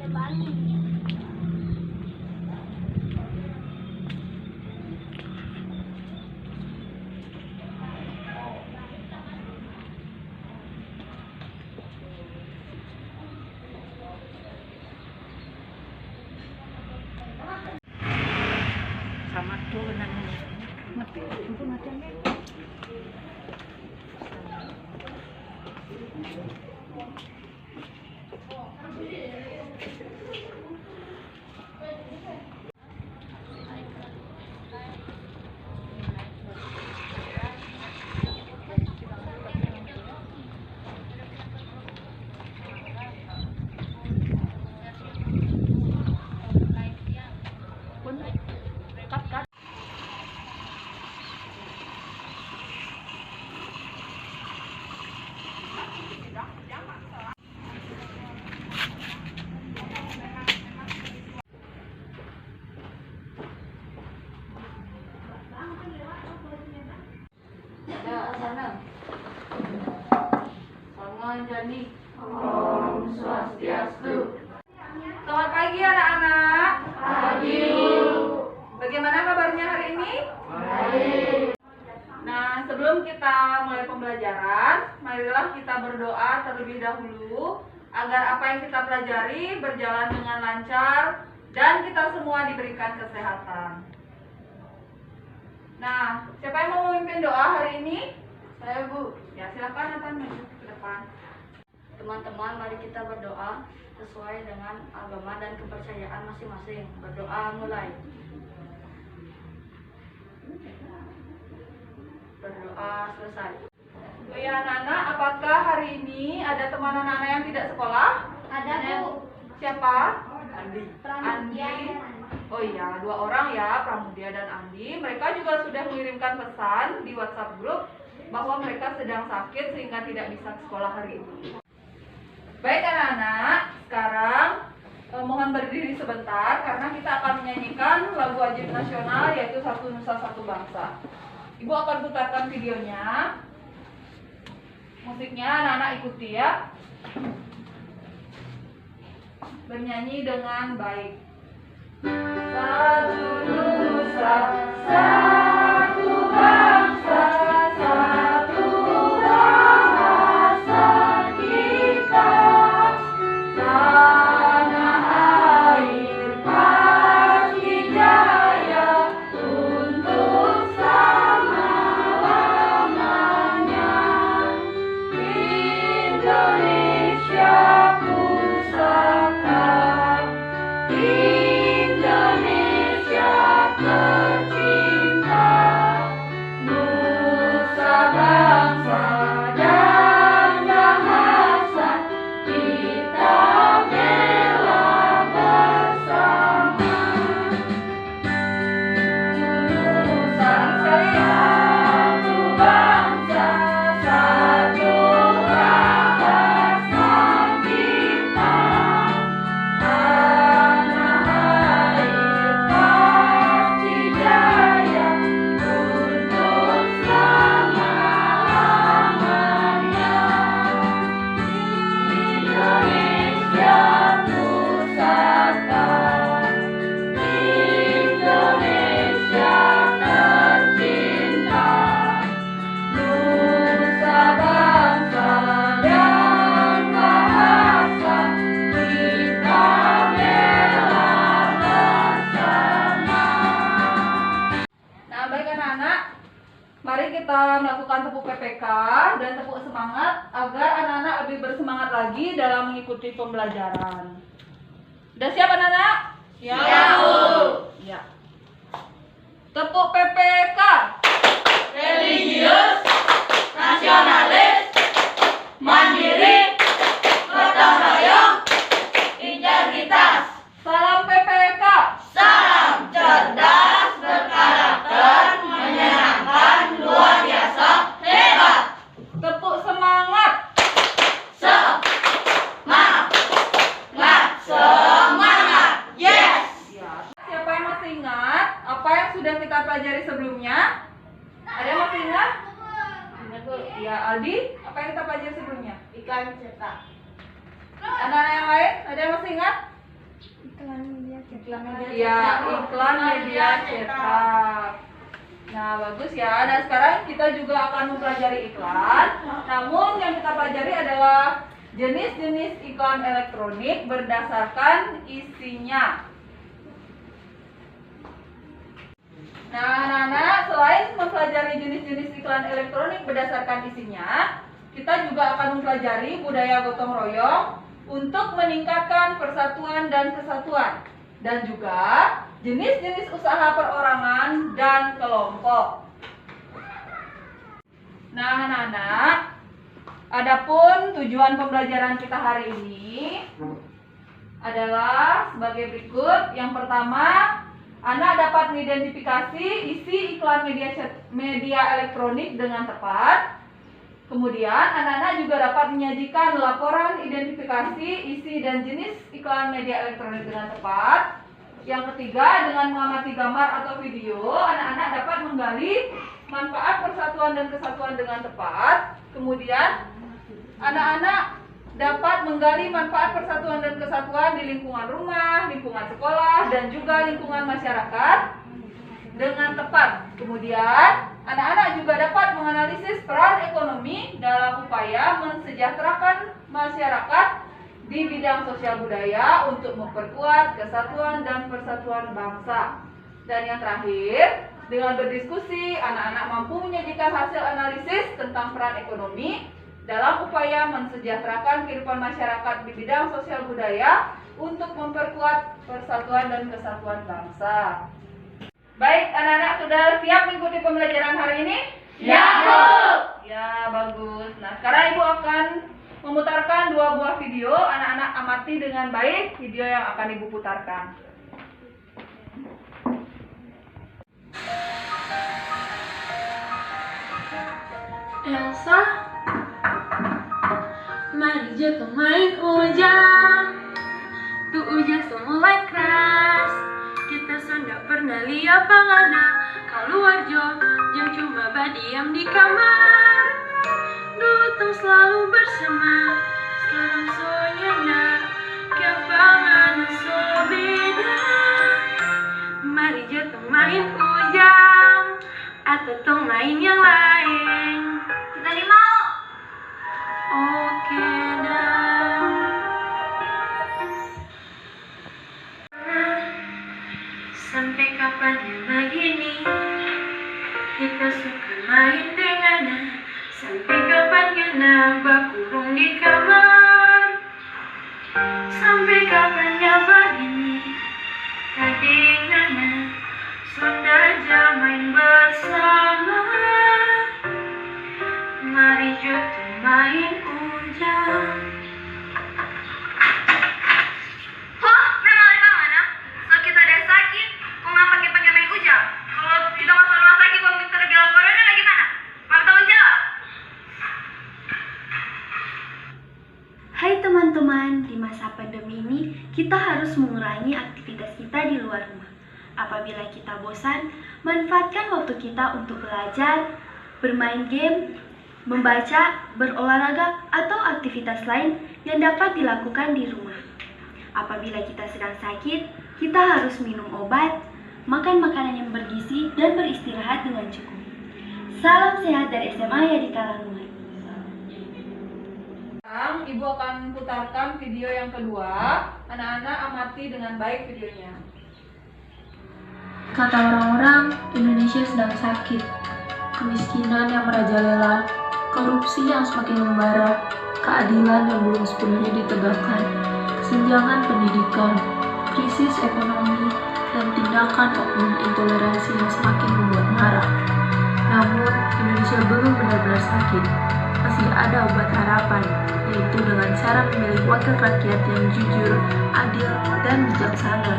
Sama tuh benangnya. Mati, itu matinya. Jadi, Om Swastiastu. Selamat pagi anak-anak. Pagi. Bagaimana kabarnya hari ini? Baik. Nah, sebelum kita mulai pembelajaran, marilah kita berdoa terlebih dahulu agar apa yang kita pelajari berjalan dengan lancar dan kita semua diberikan kesehatan. Nah, siapa yang mau memimpin doa hari ini? Saya, Bu. Ya, silakan Nathan maju ke depan. Teman-teman, mari kita berdoa sesuai dengan agama dan kepercayaan masing-masing. Berdoa mulai. Berdoa selesai. Oh ya anak-anak, apakah hari ini ada teman anak-anak yang tidak sekolah? Ada, Bu. Siapa? Andi. Pramudia. Oh iya, 2 orang ya, Pramudia dan Andi. Mereka juga sudah mengirimkan pesan di WhatsApp grup bahwa mereka sedang sakit sehingga tidak bisa sekolah hari ini. Baik anak-anak, sekarang mohon berdiri sebentar karena kita akan menyanyikan lagu wajib nasional yaitu Satu Nusa Satu Bangsa. Ibu akan putarkan videonya. Musiknya anak-anak ikuti ya. Bernyanyi dengan baik. Satu nusa, satu bangsa, satu bahasa kita. Tanah air pasti jaya untuk selama-lamanya. Indonesia pusaka, Indonesia tercinta, nusa bangsa dan bahasa kita bela bersama. Nusa satu bangsa, satu bahasa kita. Tanah air pasti jaya untuk selama-lamanya. Indonesia pusaka, Indonesia tercinta, nusa bangsa dan bahasa kita bela bersama. Nah, baik anak-anak, mari kita melakukan tepuk PPK dan tepuk semangat agar anak-anak lebih bersemangat lagi dalam mengikuti pembelajaran. Sudah siap anak-anak? Siap, Bu. Ya. Tepuk PPK. Religius, nasionalis, mandiri, gotong royong, integritas. Salam PPK. Salam cerdas, berkarakter, menyenangkan, luar biasa, hebat. Tepuk semangat. Semangat, semangat, yes. Ya. Siapa yang masih ingat apa yang sudah kita pelajari sebelumnya? Ada yang masih ingat? Ingat, Bu. Ya, Aldi, apa yang kita pelajari sebelumnya? Ikan cetak. Anak-anak yang lain, ada yang masih ingat? Iklan media Iya, cetak. iklan media cetak. Nah, bagus ya. Nah, sekarang kita juga akan mempelajari iklan. Namun yang kita pelajari adalah jenis-jenis iklan elektronik berdasarkan isinya. Nah, anak-anak, selain mempelajari jenis-jenis iklan elektronik berdasarkan isinya, kita juga akan mempelajari budaya gotong royong untuk meningkatkan persatuan dan kesatuan, dan juga jenis-jenis usaha perorangan dan kelompok. Nah, anak-anak, adapun tujuan pembelajaran kita hari ini adalah sebagai berikut. Yang pertama, anak dapat mengidentifikasi isi iklan media elektronik dengan tepat. Kemudian, anak-anak juga dapat menyajikan laporan identifikasi isi dan jenis iklan media elektronik dengan tepat. Yang ketiga, dengan mengamati gambar atau video, anak-anak dapat menggali manfaat persatuan dan kesatuan dengan tepat. Kemudian, anak-anak dapat menggali manfaat persatuan dan kesatuan di lingkungan rumah, lingkungan sekolah, dan juga lingkungan masyarakat dengan tepat. Kemudian, anak-anak juga dapat menganalisis peran ekonomi dalam upaya mensejahterakan masyarakat di bidang sosial budaya untuk memperkuat kesatuan dan persatuan bangsa. Dan yang terakhir, dengan berdiskusi, anak-anak mampu menyajikan hasil analisis tentang peran ekonomi dalam upaya mensejahterakan kehidupan masyarakat di bidang sosial budaya untuk memperkuat persatuan dan kesatuan bangsa. Baik, anak-anak sudah siap mengikuti pembelajaran hari ini? Ya, Bu. Ya, bagus. Nah, sekarang Ibu akan memutarkan 2 buah video. Anak-anak amati dengan baik video yang akan Ibu putarkan. Elsa, mari jatuh main hujan. Tuh hujan semulai keras. Kita sudah pernah lihat pangana keluar jo, yang cuma badiam di kamar. Dulu tuh selalu bersama, sekarang soalnya kepangan so beda. Mari jatuh main hujan, atau tuh main yang lain. Kita nih mau. Oke dah. Sampai kapan ya begini? Kita suka main dengannya. Sampai kapan ya nambah kurung di kamar? Sampai kapan ya begini? Tadi nana sudah jam main bersama. Mari jatuh main hujan. Wah, memang dari mana? So kita ada sakit, kok nggak pakai main hujan? Kalau kita masuk rumah sakit, kalau kita terbilang corona, nggak gimana? Mau tanggung jawab? Hai teman-teman, di masa pandemi ini kita harus mengurangi aktivitas kita di luar rumah. Apabila kita bosan, manfaatkan waktu kita untuk belajar, bermain game, membaca, berolahraga, atau aktivitas lain yang dapat dilakukan di rumah. Apabila kita sedang sakit, kita harus minum obat, makan makanan yang bergizi, dan beristirahat dengan cukup. Salam sehat dari SMA Yadika Lanuman. Sekarang Ibu akan putarkan video yang kedua. Anak-anak amati dengan baik videonya. Kata orang-orang, Indonesia sedang sakit. Kemiskinan yang merajalela, korupsi yang semakin membara, keadilan yang belum sepenuhnya ditegakkan, kesenjangan pendidikan, krisis ekonomi, dan tindakan oknum intoleransi yang semakin membuat marah. Namun, Indonesia belum benar-benar sakit. Masih ada obat harapan, yaitu dengan cara memilih wakil rakyat yang jujur, adil, dan bijaksana,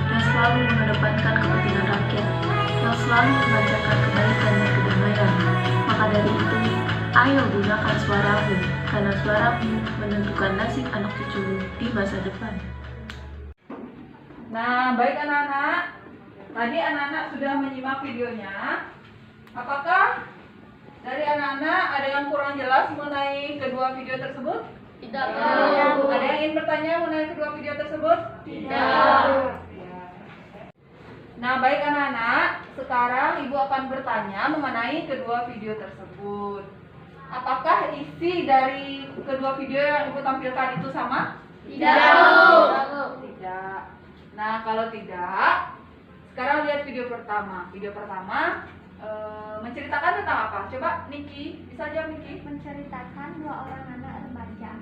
yang selalu mengedepankan kepentingan rakyat, yang selalu membacakan kebaikan dan kedamaian. Maka dari itu, ayo gunakan suaramu, karena suaramu menentukan nasib anak cucumu di masa depan. Nah, baik anak-anak. Tadi anak-anak sudah menyimak videonya. Apakah dari anak-anak ada yang kurang jelas mengenai kedua video tersebut? Tidak. Ada yang ingin bertanya mengenai kedua video tersebut? Tidak. Ya. Nah, baik anak-anak, sekarang Ibu akan bertanya mengenai kedua video tersebut. Apakah isi dari kedua video yang Ibu tampilkan itu sama? Tidak. Nah, kalau tidak, sekarang lihat video pertama. Video pertama menceritakan tentang apa? Coba Niki, bisa aja Niki. Menceritakan dua orang anak remaja.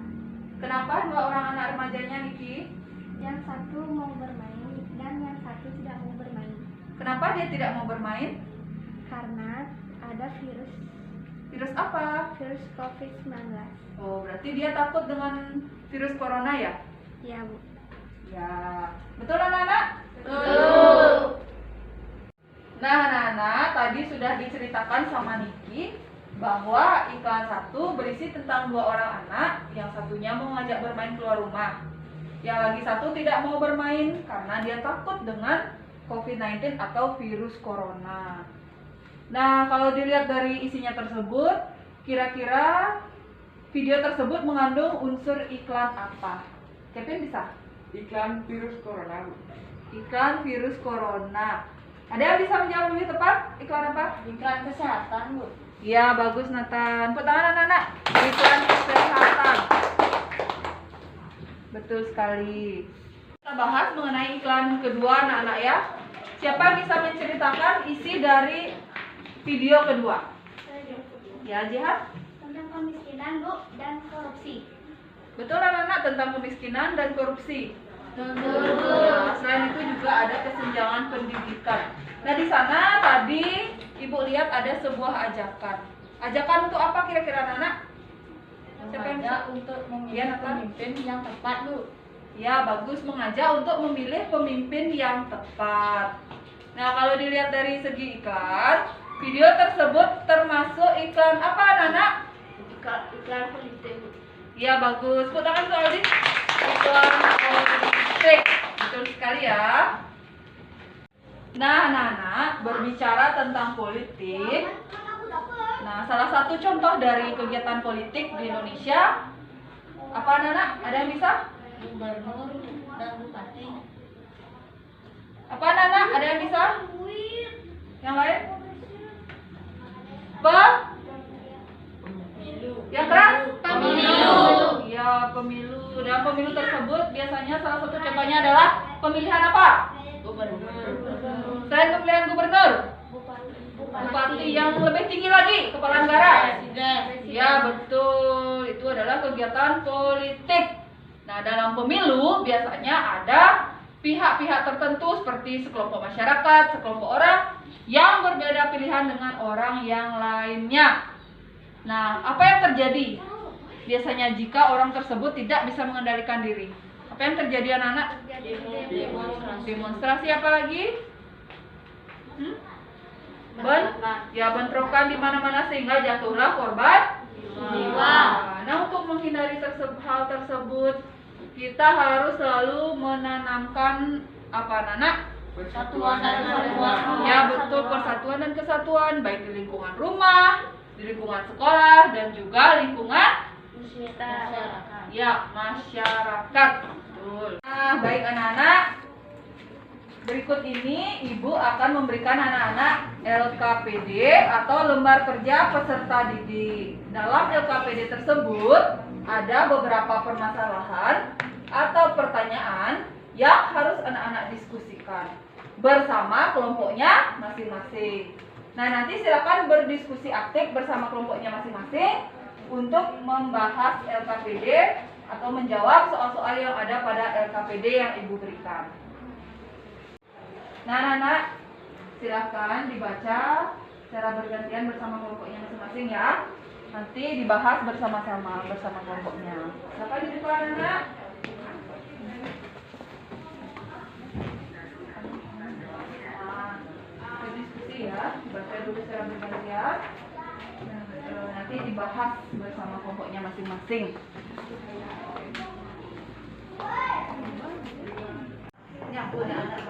Kenapa dua orang anak remajanya Niki? Yang satu mau bermain dan yang satu tidak mau bermain. Kenapa dia tidak mau bermain? Karena ada virus Apa? virus COVID-19. Oh, berarti dia takut dengan virus corona ya? Ya, Bu. Ya, betul anak-anak? Betul. Nah, anak-anak, tadi sudah diceritakan sama Niki bahwa iklan satu berisi tentang dua orang anak, yang satunya mau ngajak bermain keluar rumah. Yang lagi satu tidak mau bermain karena dia takut dengan COVID-19 atau virus corona. Nah, kalau dilihat dari isinya tersebut, kira-kira video tersebut mengandung unsur iklan apa? Kevin bisa? Iklan virus corona. Iklan virus corona. Ada yang bisa menjawab lebih tepat? Iklan apa? Iklan kesehatan, Bu. Iya, bagus Nathan. Tepuk tangan anak-anak. Iklan kesehatan. Betul sekali. Kita bahas mengenai iklan kedua anak-anak ya. Siapa yang bisa menceritakan isi dari video kedua? Ya, Jihad? Tentang kemiskinan, Bu, dan korupsi. Betul anak-anak, tentang kemiskinan dan korupsi. Nah, selain itu juga ada kesenjangan pendidikan. Nah, di sana tadi Ibu lihat ada sebuah ajakan. Ajakan untuk apa kira-kira anak-anak? Siapa yang bisa? Untuk memilih Iya, Nathan. pemimpin yang tepat, Bu. Ya, bagus, mengajak untuk memilih pemimpin yang tepat. Nah, kalau dilihat dari segi iklan, video tersebut termasuk iklan apa anak-anak? Iklan politik, Bu. Ya, bagus. Tepuk tangan untuk Aldi. Iklan politik. Betul sekali ya. Nah, anak-anak, berbicara tentang politik. Nah, salah satu contoh dari kegiatan politik di Indonesia apa anak-anak? Ada yang bisa? Gubernur dan bupati. Apa anak-anak? Ada yang bisa? Yang lain? Yang keras? Pemilu. Ya, pemilu. Dan pemilu tersebut biasanya salah satu contohnya adalah pemilihan apa? Gubernur. Selain pemilihan gubernur, bupati yang lebih tinggi lagi, kepala negara. Presiden. Ya, betul. Itu adalah kegiatan politik. Nah, dalam pemilu biasanya ada pihak-pihak tertentu seperti sekelompok masyarakat, sekelompok orang yang berbeda pilihan dengan orang yang lainnya. Nah, apa yang terjadi? Biasanya jika orang tersebut tidak bisa mengendalikan diri. Apa yang terjadi anak-anak? Demonstrasi apa lagi? Bentrokan di mana-mana sehingga jatuhlah korban jiwa. Nah, untuk menghindari hal tersebut, kita harus selalu menanamkan apa anak-anak? Persatuan dan kesatuan. Ya, betul, persatuan dan kesatuan baik di lingkungan rumah, di lingkungan sekolah dan juga lingkungan Masyarakat. ya, masyarakat. Betul. Nah, baik anak-anak. Berikut ini Ibu akan memberikan anak-anak LKPD atau lembar kerja peserta didik. Dalam LKPD tersebut ada beberapa permasalahan atau pertanyaan yang harus anak-anak diskusikan bersama kelompoknya masing-masing. Nah, nanti silakan berdiskusi aktif bersama kelompoknya masing-masing untuk membahas LKPD atau menjawab soal-soal yang ada pada LKPD yang Ibu berikan. Nah, anak-anak, silakan dibaca secara bergantian bersama kelompoknya masing-masing ya. Nanti dibahas bersama-sama bersama kelompoknya. Silakan dibuka anak-anak. Nah, diskusi ya, dibaca dulu secara bergantian. Nanti dibahas bersama kelompoknya masing-masing. Ya, ada anak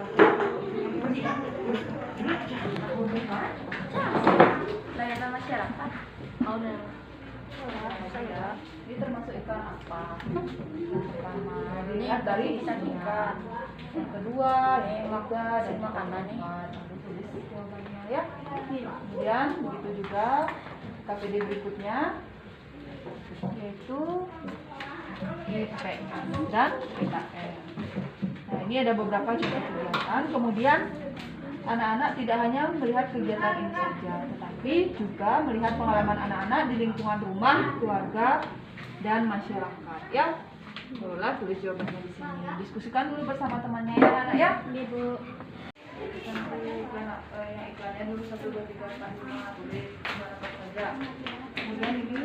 Layanan masyarakat. Oh, dan saya ini termasuk iklan apa? Pertama dilihat dari isinya. Yang kedua, nih keluarga dan makanan nih. Tulis jawabannya ya. Kemudian begitu juga KPD berikutnya, yaitu IPK dan PKN. Nah, ini ada beberapa contoh kegiatan. Kemudian anak-anak tidak hanya melihat kegiatan ini saja, tetapi juga melihat pengalaman anak-anak di lingkungan rumah, keluarga, dan masyarakat. Ya, boleh tulis jawabannya di sini. Diskusikan dulu bersama temannya ya, anak ya. Ibu. Yang iklannya dulu 1, 2, 3, 4, 5, tulis apa saja. Kemudian ini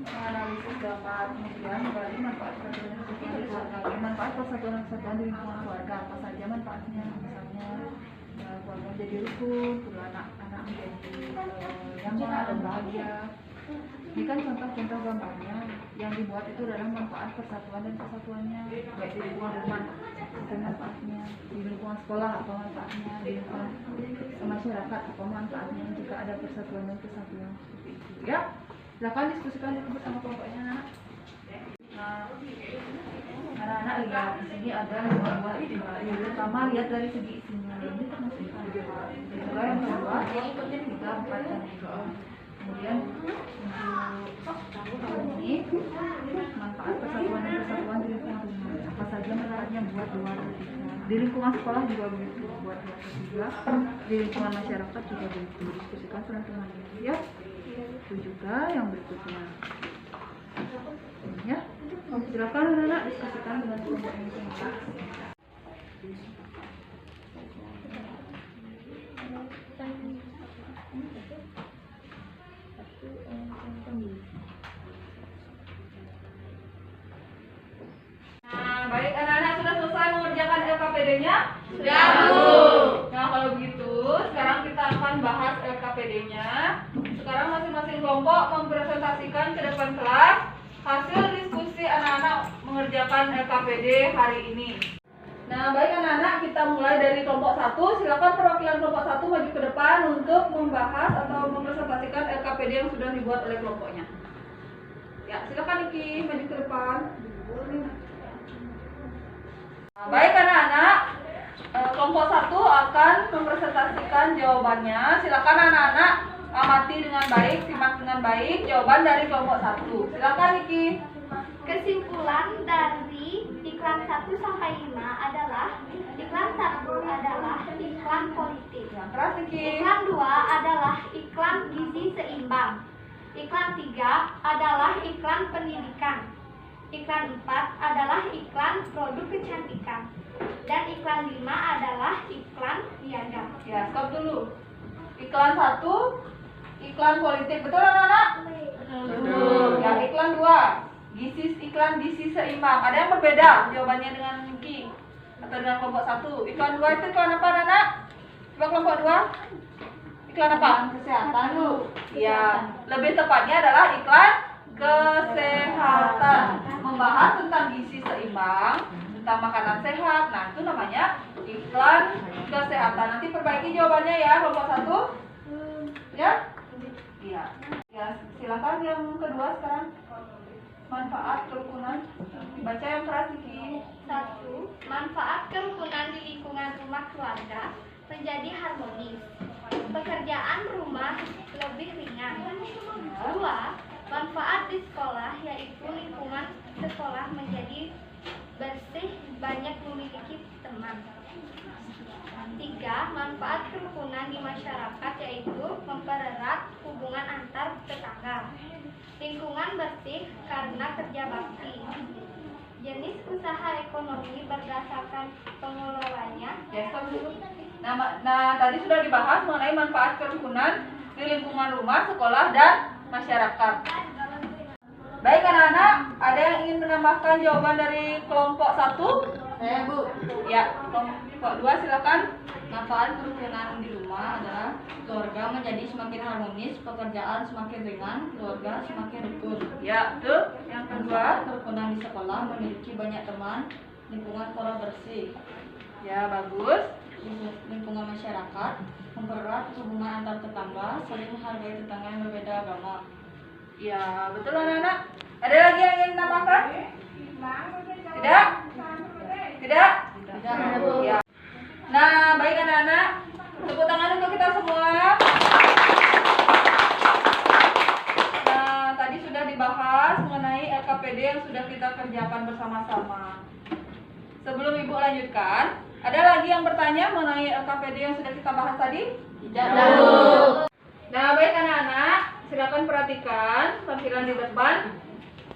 analisis gambar, kemudian menggali manfaat persatuan di keluarga. Manfaat persatuan di lingkungan keluarga apa saja manfaatnya? Misalnya keluarga menjadi rukun, kedua anak-anak menjadi nyaman dan bahagia. Ini kan contoh-contoh gambarnya yang dibuat itu adalah manfaat persatuan dan kesatuannya, baik di lingkungan rumah apa manfaatnya, di lingkungan sekolah apa manfaatnya, di lingkungan masyarakat apa manfaatnya jika ada persatuan dan kesatuan seperti itu ya. Silakan diskusikan dulu bersama kelompoknya anak. Nah, anak-anak lihat di sini ada dua ini. Pertama lihat dari segi isinya, ini termasuk juga yang kedua ikutin 3, 4 dan 5. Kemudian untuk ini manfaat persatuan dan kesatuan di lingkungan rumah apa saja manfaatnya buat 2 atau 3. Di lingkungan sekolah juga begitu, buat 2 atau 3. Di lingkungan masyarakat juga begitu. Diskusikan teman-teman ya. Itu juga yang berikutnya ya. Silakan anak-anak diskusikan dengan kelompok yang sama. Nah, baik anak-anak sudah selesai mengerjakan LKPD-nya? Sudah, Bu. Nah, kalau begitu sekarang kita akan bahas LKPD-nya. Sekarang masing-masing kelompok mempresentasikan ke depan kelas hasil diskusi anak-anak mengerjakan LKPD hari ini. Nah, baik anak-anak, kita mulai dari kelompok 1. Silakan perwakilan kelompok 1 maju ke depan untuk membahas atau mempresentasikan LKPD yang sudah dibuat oleh kelompoknya. Ya, silakan Niki maju ke depan. Nah, baik anak-anak, kelompok 1 akan mempresentasikan jawabannya. Silakan anak-anak amati dengan baik, simak dengan baik jawaban dari kelompok 1. Silakan Niki. Kesimpulan dari iklan 1 sampai 5 adalah iklan 1 adalah iklan politik. Yang keras Niki. Iklan 2 adalah iklan gizi seimbang. Iklan 3 adalah iklan pendidikan. Iklan 4 adalah iklan produk kecantikan. Dan iklan 5 adalah iklan niaga. Ya, stop dulu. Iklan 1 iklan politik, betul anak-anak? Betul. Ya, iklan 2 iklan gizi seimbang. Ada yang berbeda jawabannya dengan Niki atau dengan kelompok 1. Iklan 2 itu iklan apa anak-anak? Coba kelompok 2. Iklan apa? Kesehatan dulu. Ya, lebih tepatnya adalah iklan kesehatan. Membahas tentang gizi seimbang, tentang makanan sehat. Nah, itu namanya iklan kesehatan. Nanti perbaiki jawabannya ya kelompok 1. Ya? Iya. Ya, silakan yang kedua sekarang. Manfaat kerukunan. Baca yang keras Niki. 1. Manfaat kerukunan di lingkungan rumah keluarga menjadi harmonis. Pekerjaan rumah lebih ringan. 2. Manfaat di sekolah yaitu lingkungan sekolah menjadi bersih, banyak memiliki teman. 3. Manfaat kerukunan di masyarakat yaitu mempererat hubungan antar tetangga. Lingkungan bersih karena kerja bakti. Jenis usaha ekonomi berdasarkan pengelolanya. Ya, stop dulu. Nah, tadi sudah dibahas mengenai manfaat kerukunan di lingkungan rumah, sekolah, dan masyarakat. Baik anak-anak, ada yang ingin menambahkan jawaban dari kelompok 1? Saya, Bu. Ya, kelompok 2 silakan. Manfaat kerukunan di rumah adalah keluarga menjadi semakin harmonis, pekerjaan semakin ringan, keluarga semakin rukun. Ya, betul. Yang kedua, Kerukunan di sekolah memiliki banyak teman, lingkungan sekolah bersih. ya bagus. Lingkungan masyarakat mempererat hubungan antar tetangga, saling menghargai tetangga yang berbeda agama. Ya, betul anak-anak. Ada lagi yang ingin menambahkan? Tidak? Tidak? Ya. Nah, baik anak-anak, tepuk tangan untuk kita semua. Nah, tadi sudah dibahas mengenai LKPD yang sudah kita kerjakan bersama-sama. Sebelum Ibu lanjutkan, ada lagi yang bertanya mengenai LKPD yang sudah kita bahas tadi? Tidak. Nah, baik anak-anak, silakan perhatikan tampilan di depan.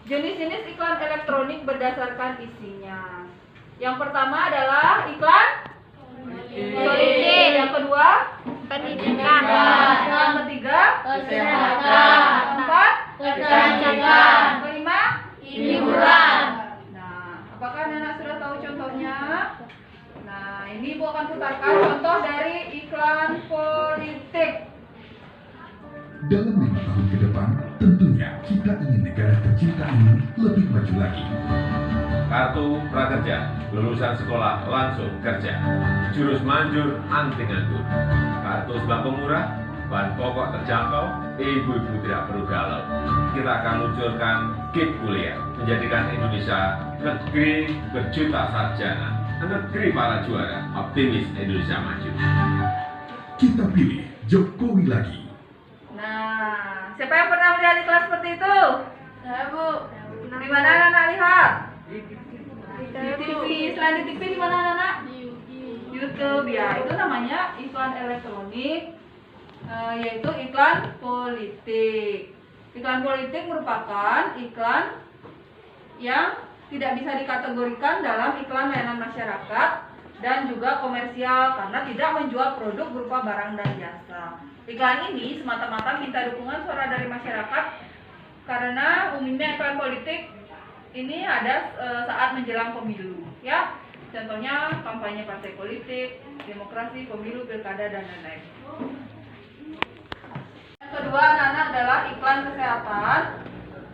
Jenis-jenis iklan elektronik berdasarkan isinya. Yang pertama adalah iklan politik. Yang kedua, Pendidikan. yang ketiga, Kesehatan. yang keempat, Kecantikan. yang kelima, Hiburan. Nah, apakah anak-anak sudah tahu contohnya? Nah, ini Ibu akan putarkan contoh dari iklan politik. Dalam 5 tahun ke depan, tentunya kita ingin negara tercinta ini lebih maju lagi. Kartu prakerja, lulusan sekolah langsung kerja. Jurus manjur anti nganggur. Kartu sembako murah, bahan pokok terjangkau, ibu-ibu tidak perlu galau. Kita akan luncurkan KIP kuliah, menjadikan Indonesia negeri berjuta sarjana, negeri para juara, optimis Indonesia maju. Kita pilih Jokowi lagi. Nah, siapa yang pernah melihat iklan seperti itu? Saya, Bu. Di mana anak-anak lihat? Di TV. Selain di TV, di mana anak-anak? YouTube. Ya, itu namanya iklan elektronik, yaitu iklan politik. Iklan politik merupakan iklan yang tidak bisa dikategorikan dalam iklan layanan masyarakat dan juga komersial karena tidak menjual produk berupa barang dan jasa. Iklan ini semata-mata minta dukungan suara dari masyarakat karena umumnya iklan politik ini ada saat menjelang pemilu, ya. Contohnya kampanye partai politik, demokrasi, pemilu, pilkada, dan lain-lain. Yang kedua anak-anak adalah iklan kesehatan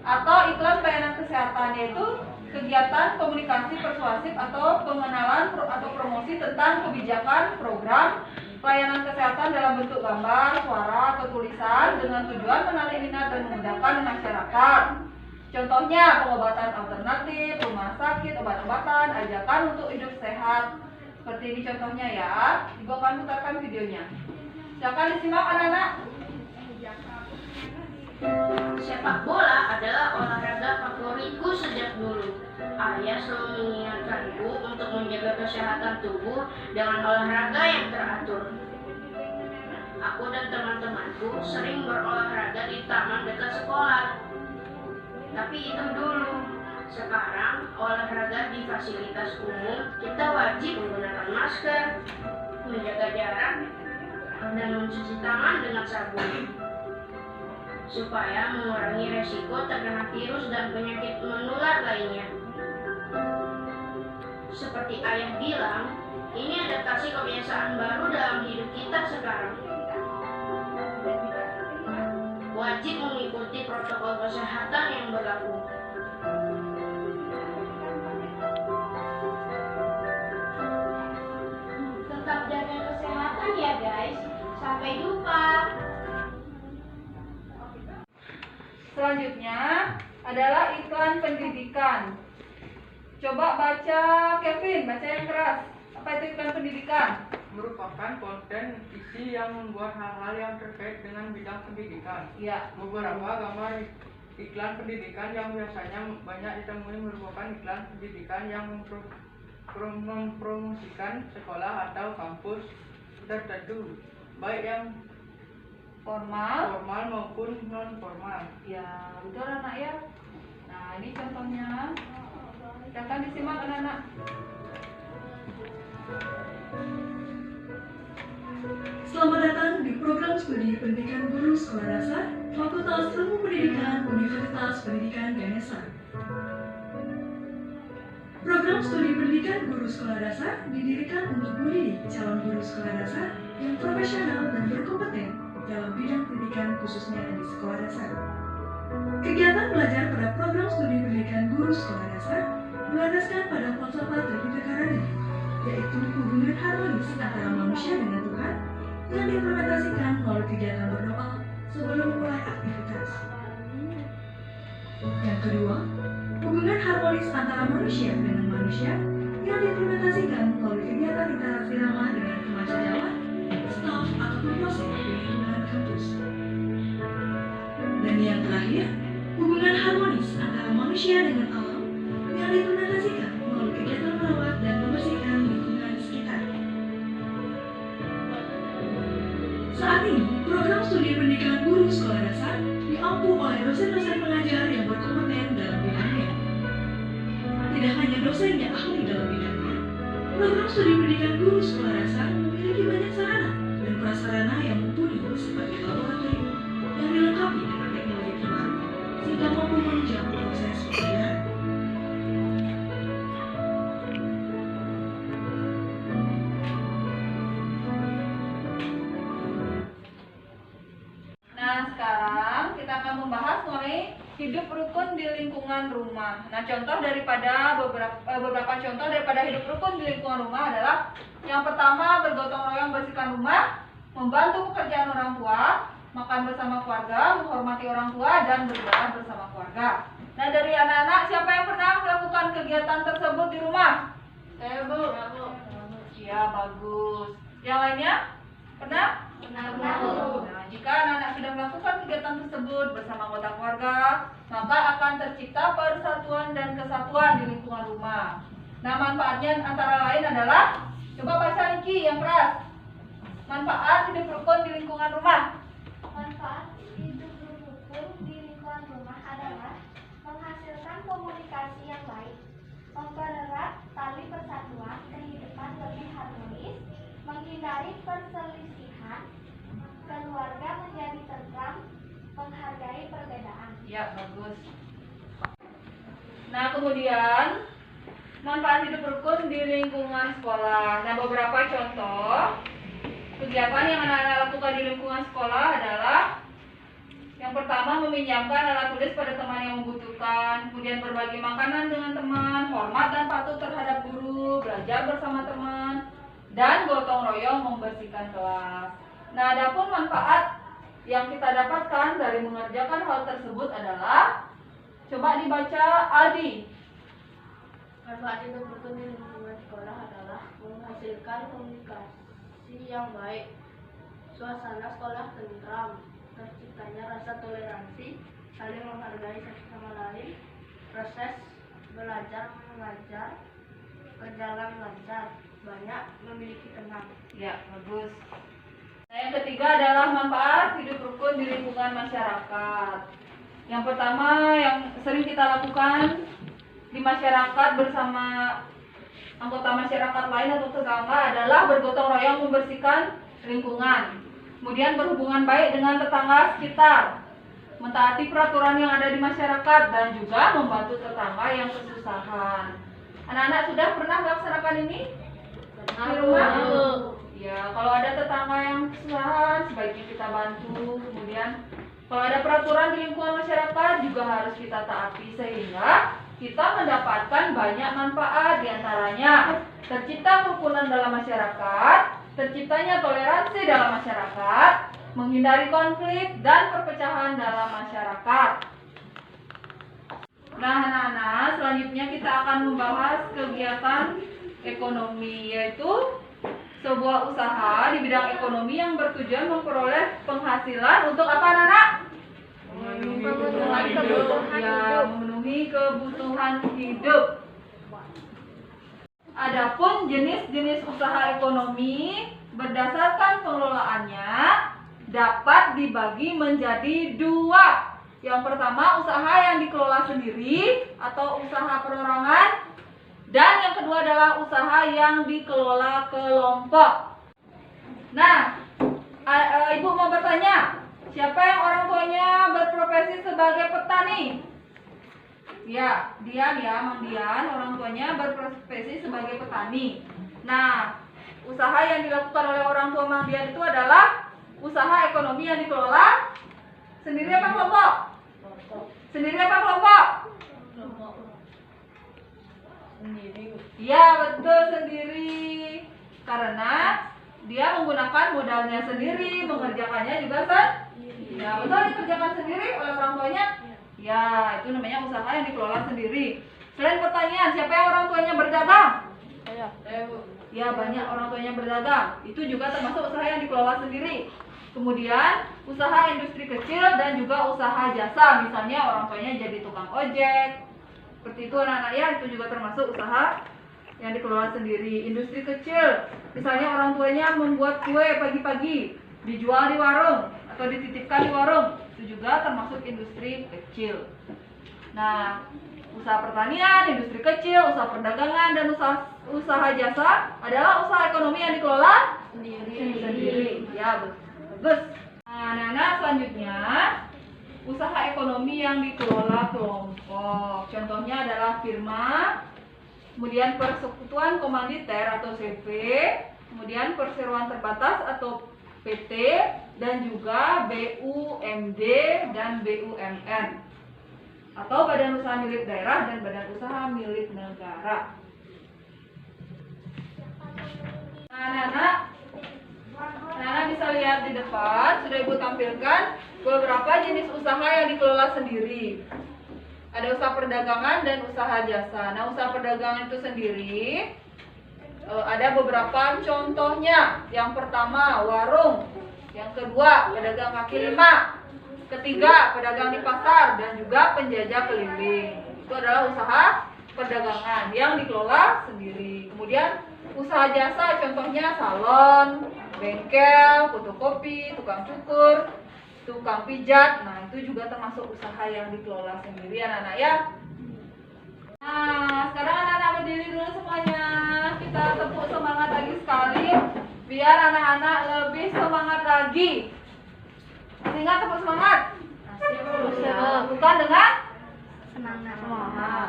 atau iklan pelayanan kesehatan, yaitu kegiatan komunikasi persuasif atau pengenalan atau promosi tentang kebijakan, program, pelayanan kesehatan dalam bentuk gambar, suara, atau tulisan dengan tujuan menarik minat dan memudahkan masyarakat. Contohnya pengobatan alternatif, rumah sakit, obat-obatan, ajakan untuk hidup sehat. Seperti ini contohnya ya. Ibu akan putarkan videonya. Silakan disimak anak-anak. Sepak bola adalah olahraga favoritku sejak dulu. Ayah selalu mengingatkanku untuk menjaga kesehatan tubuh dengan olahraga yang teratur. Aku dan teman-temanku sering berolahraga di taman dekat sekolah. Tapi itu dulu. Sekarang olahraga di fasilitas umum kita wajib menggunakan masker, menjaga jarak, dan mencuci tangan dengan sabun supaya mengurangi resiko terkena virus dan penyakit menular lainnya. Seperti ayah bilang, ini adaptasi kebiasaan baru dalam hidup kita sekarang. Wajib mengikuti protokol kesehatan yang berlaku. Tetap jaga kesehatan ya guys. Sampai jumpa. Selanjutnya adalah iklan pendidikan. Coba baca Kevin, baca yang keras. Apa itu iklan pendidikan? Merupakan konten isi yang membuat hal-hal yang terkait dengan bidang pendidikan. Ya. Beberapa gambar iklan pendidikan yang biasanya banyak ditemui merupakan iklan pendidikan yang mempromosikan sekolah atau kampus tertentu, baik yang formal maupun non formal. Ya, betul anak ya. Nah, ini contohnya. Silakan disimak anak-anak. Selamat datang di program studi pendidikan guru sekolah dasar Fakultas Ilmu Pendidikan Universitas Pendidikan Ganesha. Program studi pendidikan guru sekolah dasar didirikan untuk mendidik calon guru sekolah dasar yang profesional dan berkompeten dalam bidang pendidikan khususnya di sekolah dasar. Kegiatan belajar pada program studi pendidikan guru sekolah dasar berlandaskan pada falsafah dari Karani, yaitu hubungan harmonis antara manusia dengan Tuhan yang diimplementasikan melalui kegiatan berdoa sebelum memulai aktivitas. Yang kedua, hubungan harmonis antara manusia dengan manusia yang diimplementasikan diimplementasikan melalui kegiatan interaksi ramah dengan teman sejawat, staf, ataupun dosen di lingkungan kampus. Dan yang terakhir, hubungan harmonis antara manusia dengan alam yang diimplementasikan melalui kegiatan merawat dan membersihkan lingkungan sekitar. Saat ini, program studi pendidikan guru sekolah dasar diampu oleh dosen-dosen pengajar yang berkompeten dalam bidangnya. Tidak hanya dosen yang ahli dalam bidangnya, program studi pendidikan guru sekolah dasar memiliki banyak sarana dan prasarana yang mumpuni seperti laboratorium yang dilengkapi dengan teknologi terbaru sehingga mampu menunjang proses pembelajaran. Nah, sekarang kita akan membahas mengenai hidup rukun di lingkungan rumah. Nah, contoh daripada beberapa contoh daripada hidup rukun di lingkungan rumah adalah yang pertama, bergotong royong bersihkan rumah, membantu pekerjaan orang tua, makan bersama keluarga, menghormati orang tua, dan berdoa bersama keluarga. Nah, dari anak-anak, siapa yang pernah melakukan kegiatan tersebut di rumah? Saya, Bu. Ya, bagus. Yang lainnya? Pernah? Pernah, Bu. Nah, jika anak-anak sudah melakukan kegiatan tersebut bersama anggota keluarga, maka akan tercipta persatuan dan kesatuan di lingkungan rumah. Nah, manfaatnya antara lain adalah, coba baca Niki yang keras. Manfaat hidup rukun di lingkungan rumah. Manfaat hidup rukun di lingkungan rumah adalah menghasilkan komunikasi yang baik, mempererat tali persatuan kehidupan lebih harmonis, menghindari perselisihan, keluarga menjadi tentram, menghargai perbedaan. Ya, bagus. Nah, kemudian manfaat hidup rukun di lingkungan sekolah. Nah, beberapa contoh kegiatan yang anak-anak lakukan di lingkungan sekolah adalah yang pertama, meminjamkan alat tulis pada teman yang membutuhkan, kemudian berbagi makanan dengan teman, hormat dan patuh terhadap guru, belajar bersama teman, dan gotong royong membersihkan kelas. Nah, adapun manfaat yang kita dapatkan dari mengerjakan hal tersebut adalah, coba dibaca Aldi. Manfaat hidup rukun di lingkungan sekolah adalah menghasilkan komunikasi yang baik, suasana sekolah tentram, terciptanya rasa toleransi, saling menghargai satu sama lain, proses belajar mengajar berjalan lancar, banyak memiliki teman. Ya, bagus. Nah, yang ketiga adalah manfaat hidup rukun di lingkungan masyarakat. Yang pertama yang sering kita lakukan di masyarakat bersama anggota masyarakat lain atau tetangga adalah bergotong royong membersihkan lingkungan. Kemudian berhubungan baik dengan tetangga sekitar, mentaati peraturan yang ada di masyarakat, dan juga membantu tetangga yang kesusahan. Anak-anak sudah pernah melaksanakan ini di rumah? Ya, kalau ada tetangga yang kesusahan, sebaiknya kita bantu. Kemudian kalau ada peraturan di lingkungan masyarakat juga harus kita taati sehingga kita mendapatkan banyak manfaat, diantaranya tercipta kerukunan dalam masyarakat, terciptanya toleransi dalam masyarakat, menghindari konflik dan perpecahan dalam masyarakat. Nah, anak-anak, selanjutnya kita akan membahas kegiatan ekonomi, yaitu sebuah usaha di bidang ekonomi yang bertujuan memperoleh penghasilan untuk apa, anak-anak? Memenuhi kebutuhan hidup. Adapun jenis-jenis usaha ekonomi berdasarkan pengelolaannya dapat dibagi menjadi dua. Yang pertama, usaha yang dikelola sendiri atau usaha perorangan, dan yang kedua adalah usaha yang dikelola kelompok. Nah, Ibu mau bertanya, siapa yang orang tuanya berprofesi sebagai petani? Ya, Dian ya, Mang Dian, orang tuanya berprofesi sebagai petani. Nah, usaha yang dilakukan oleh orang tua Mang Dian itu adalah usaha ekonomi yang dikelola sendiri apa kelompok? Sendiri apa kelompok? Sendiri. Ya, betul, sendiri. Karena dia menggunakan modalnya sendiri, mengerjakannya juga sendiri. Ya, betul, dikerjakan sendiri oleh orang tuanya. Ya, itu namanya usaha yang dikelola sendiri. Selain pertanian, siapa yang orang tuanya berdagang? Saya. Ya, banyak orang tuanya berdagang. Itu juga termasuk usaha yang dikelola sendiri. Kemudian usaha industri kecil dan juga usaha jasa. Misalnya orang tuanya jadi tukang ojek. Seperti itu anak-anak ya, itu juga termasuk usaha yang dikelola sendiri. Industri kecil, misalnya orang tuanya membuat kue pagi-pagi, dijual di warung atau dititipkan di warung. Itu juga termasuk industri kecil. Nah, usaha pertanian, industri kecil, usaha perdagangan, dan usaha jasa adalah usaha ekonomi yang dikelola sendiri. Ya, bagus. Nah, anak-anak, selanjutnya usaha ekonomi yang dikelola kelompok. Contohnya adalah firma, kemudian persekutuan komanditer atau CV, kemudian perseroan terbatas atau PT, dan juga BUMD dan BUMN atau badan usaha milik daerah dan badan usaha milik negara. Nah, anak-anak bisa lihat di depan, sudah Ibu tampilkan beberapa jenis usaha yang dikelola sendiri. Ada usaha perdagangan dan usaha jasa. Nah, usaha perdagangan itu sendiri ada beberapa contohnya. Yang pertama, warung. Yang kedua, pedagang kaki lima. Ketiga, pedagang di pasar dan juga penjajah keliling. Itu adalah usaha perdagangan yang dikelola sendiri. Kemudian usaha jasa contohnya salon, bengkel, fotokopi, tukang cukur, tukang pijat. Nah, itu juga termasuk usaha yang dikelola sendiri anak-anak ya. Nah, sekarang anak-anak berdiri dulu semuanya. Kita tepuk semangat lagi sekali biar anak-anak lebih semangat lagi. Ingat tepuk semangat. Lakukan dengan semangat.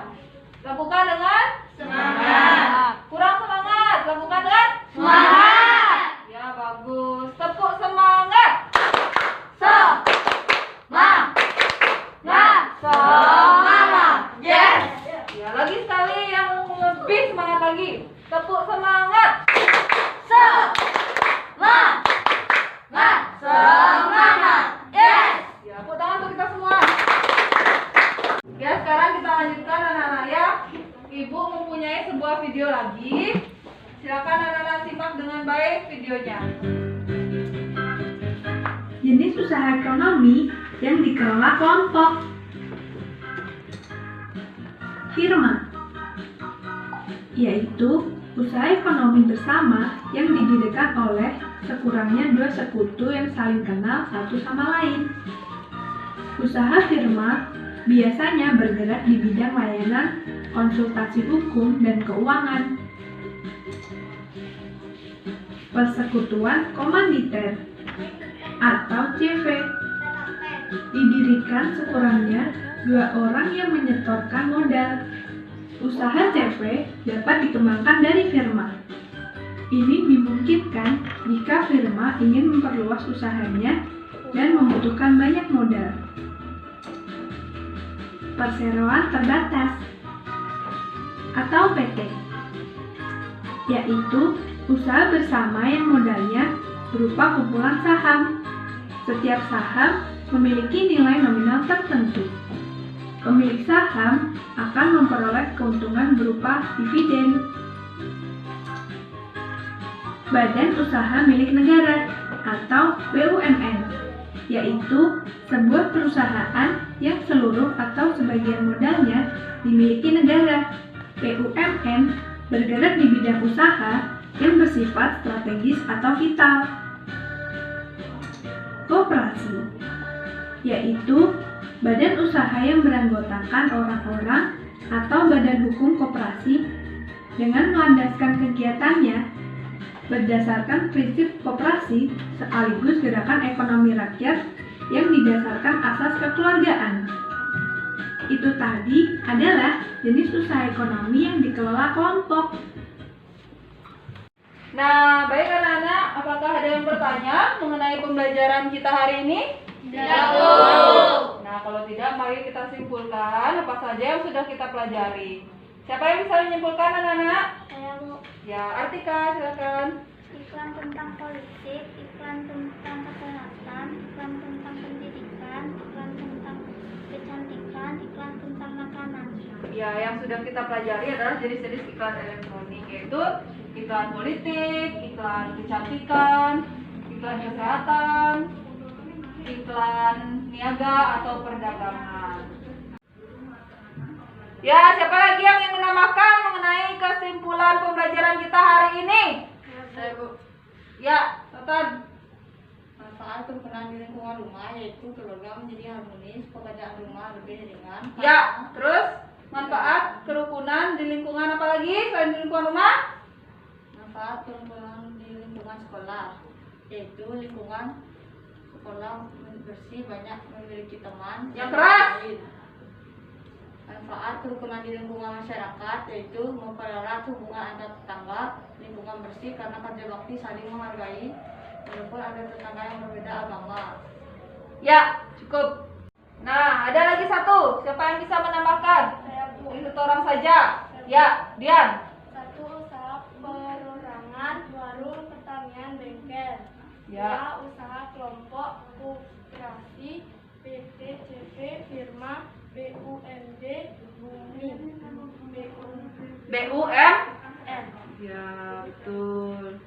Lakukan dengan semangat. Kurang semangat. Lakukan dengan semangat. Ya, bagus. Tepuk semangat. Semangat. Yes. Ya, lagi sekali yang lebih semangat lagi. Tepuk semangat. Semangat. Yes. Ya, tepuk tangan untuk kita semua. Ya, sekarang kita lanjutkan anak-anak ya. Ibu mempunyai sebuah video lagi. Silakan anak-anak simak dengan baik videonya. Jenis usaha ekonomi yang dikelola kelompok. Firma, yaitu usaha ekonomi bersama yang didirikan oleh sekurangnya dua sekutu yang saling kenal satu sama lain. Usaha firma biasanya bergerak di bidang layanan, konsultasi hukum, dan keuangan. Persekutuan komanditer atau CV didirikan sekurangnya dua orang yang menyetorkan modal. Usaha CV dapat dikembangkan dari firma. Ini dimungkinkan jika firma ingin memperluas usahanya dan membutuhkan banyak modal. Perseroan terbatas atau PT, yaitu usaha bersama yang modalnya berupa kumpulan saham. Setiap saham memiliki nilai nominal tertentu. Pemilik saham akan memperoleh keuntungan berupa dividen. Badan usaha milik negara atau BUMN, yaitu sebuah perusahaan yang seluruh atau sebagian modalnya dimiliki negara. BUMN bergerak di bidang usaha yang bersifat strategis atau vital. Koperasi, yaitu badan usaha yang beranggotakan orang-orang atau badan hukum koperasi dengan melandaskan kegiatannya berdasarkan prinsip koperasi sekaligus gerakan ekonomi rakyat yang didasarkan asas kekeluargaan. Itu tadi adalah jenis usaha ekonomi yang dikelola kelompok. Nah, baik anak-anak, apakah ada yang bertanya mengenai pembelajaran kita hari ini? Tidak, Bu. Nah, kalau tidak, mari kita simpulkan apa saja yang sudah kita pelajari. Siapa yang bisa menyimpulkan anak-anak? Saya, Bu. Ya, Artika, silakan. Iklan tentang politik, iklan tentang kesehatan, iklan tentang pendidikan, iklan tentang kecantikan, kecantikan, iklan tentang makanan. Ya, yang sudah kita pelajari adalah jenis-jenis iklan elektronik, yaitu iklan politik, iklan kecantikan, iklan kesehatan, iklan niaga atau perdagangan. Ya, siapa lagi yang ingin menambahkan mengenai kesimpulan pembelajaran kita hari ini? Saya, Bu. Ya, Totan. Manfaat kerukunan di lingkungan rumah yaitu keluarga menjadi harmonis, pekerjaan rumah lebih ringan. Ya, terus manfaat kerukunan di lingkungan apa lagi selain di lingkungan rumah? Manfaat kerukunan di lingkungan sekolah yaitu lingkungan sekolah bersih, banyak memiliki teman. Yang keras. Manfaat kerukunan di lingkungan masyarakat yaitu mempererat hubungan antar tetangga, lingkungan bersih karena kerja bakti saling menghargai walaupun ada tetangga yang berbeda agama. Ya, cukup. Nah, ada lagi satu. Siapa yang bisa menambahkan? Ini satu orang saja. Ya, Dian. Satu, usaha perorangan, warung, pertanian, bengkel. Ya. Dua, usaha kelompok, koperasi, PT, CV, firma, BUMD, bumi, BUM? Ya, betul.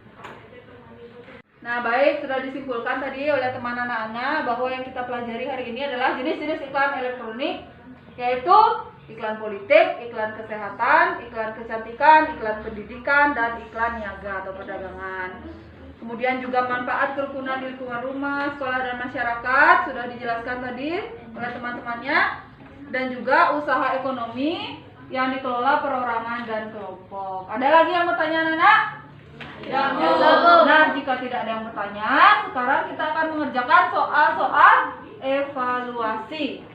Nah, baik, sudah disimpulkan tadi oleh teman anak-anak bahwa yang kita pelajari hari ini adalah jenis-jenis iklan elektronik, yaitu iklan politik, iklan kesehatan, iklan kecantikan, iklan pendidikan, dan iklan niaga atau perdagangan. Kemudian juga manfaat kerukunan di lingkungan rumah, sekolah, dan masyarakat sudah dijelaskan tadi oleh teman-temannya, dan juga usaha ekonomi yang dikelola perorangan dan kelompok. Ada lagi yang bertanya, anak-anak? Ya, Nah, jika tidak ada yang bertanya, sekarang kita akan mengerjakan soal-soal evaluasi.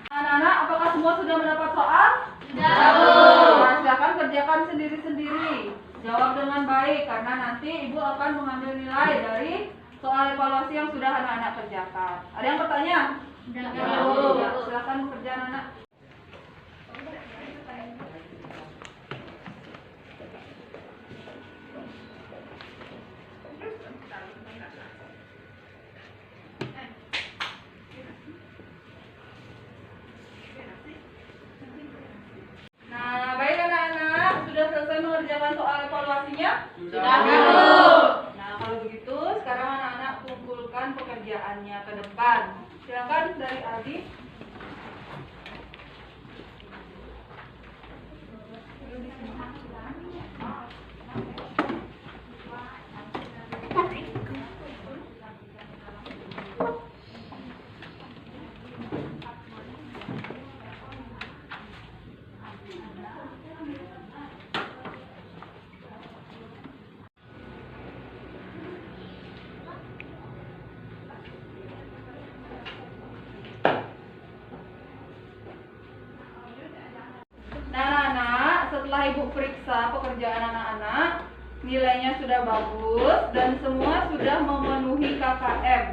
Anak-anak, apakah semua sudah mendapat soal? Sudah. Nah, silakan kerjakan sendiri-sendiri. Jawab dengan baik karena nanti ibu akan mengambil nilai dari soal evaluasi yang sudah anak-anak kerjakan. Ada yang bertanya? Sudah. Ya, silakan bekerja, anak-anak. Nah, baik anak-anak, sudah selesai mengerjakan soal evaluasinya? Sudah. Nah, kalau begitu, sekarang anak-anak kumpulkan pekerjaannya ke depan. Silakan dari Aldi. Nah, anak-anak, setelah ibu periksa pekerjaan anak-anak, nilainya sudah bagus dan semua sudah memenuhi KKM.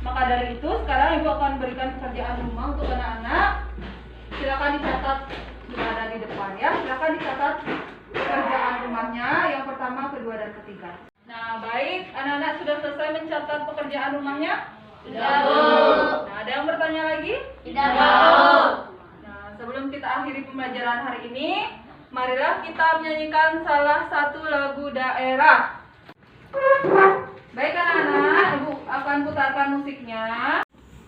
Maka dari itu, sekarang ibu akan berikan pekerjaan rumah untuk anak-anak. Silakan dicatat, sudah ada di depan ya. Silakan dicatat pekerjaan rumahnya yang pertama, kedua, dan ketiga. Nah, baik, anak-anak sudah selesai mencatat pekerjaan rumahnya? Sudah, Bu. Nah, ada yang bertanya lagi? Tidak, Bu. Sebelum kita akhiri pembelajaran hari ini, marilah kita menyanyikan salah satu lagu daerah. Baik anak-anak, ibu akan putarkan musiknya.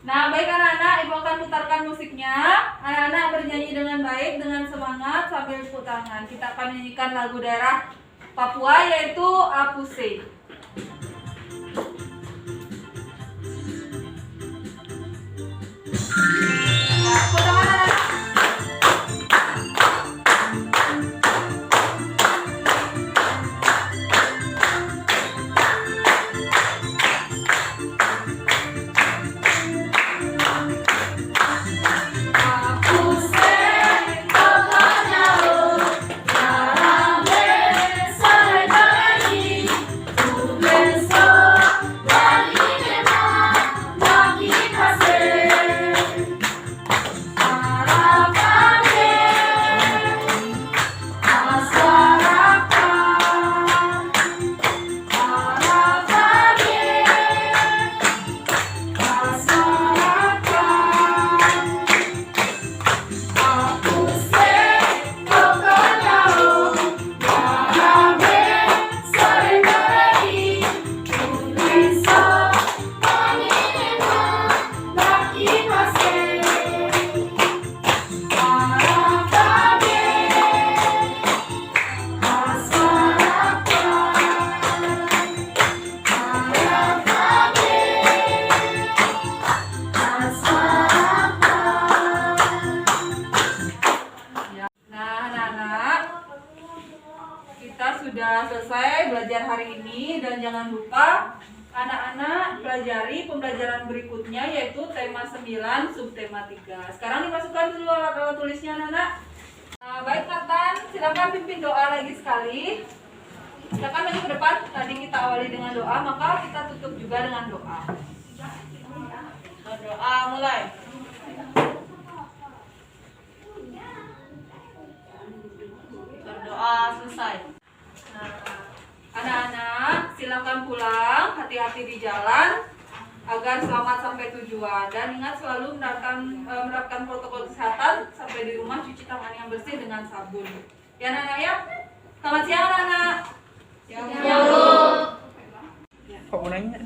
Nah, baik anak-anak, ibu akan putarkan musiknya. Anak-anak bernyanyi dengan baik, dengan semangat sambil tepuk tangan. Kita akan menyanyikan lagu daerah Papua yaitu Apuse. Nah, tepuk tangan anak-anak. sudah selesai belajar hari ini dan jangan lupa anak-anak pelajari pembelajaran berikutnya yaitu tema 9 subtema 3. Sekarang dimasukkan dulu alat tulisnya anak-anak. Baik Nathan, silakan pimpin doa lagi sekali. Silakan maju ke depan. Tadi kita awali dengan doa, maka kita tutup juga dengan doa. Doa mulai. Berdoa selesai. Anak-anak, silakan pulang, hati-hati di jalan agar selamat sampai tujuan dan ingat selalu menerapkan protokol kesehatan sampai di rumah cuci tangan yang bersih dengan sabun. Ya anak-anak ya. Selamat siang anak-anak. Kok mau nanya?